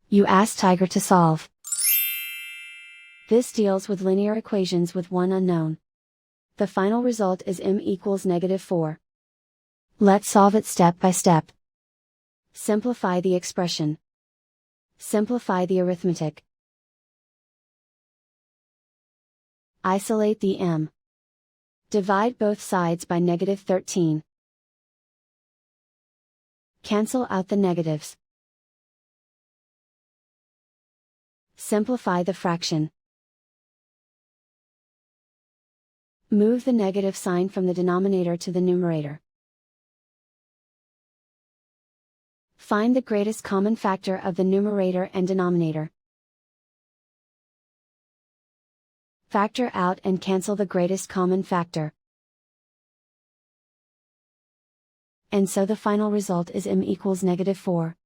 You ask Tiger to solve. This deals with linear equations with one unknown. The final result is m equals -4. Let's solve it step by step. Simplify the expression. Simplify the arithmetic. Isolate the m. Divide both sides by -13. Cancel out the negatives. Simplify the fraction. Move the negative sign from the denominator to the numerator. Find the greatest common factor of the numerator and denominator. Factor out and cancel the greatest common factor. And so the final result is m equals -4.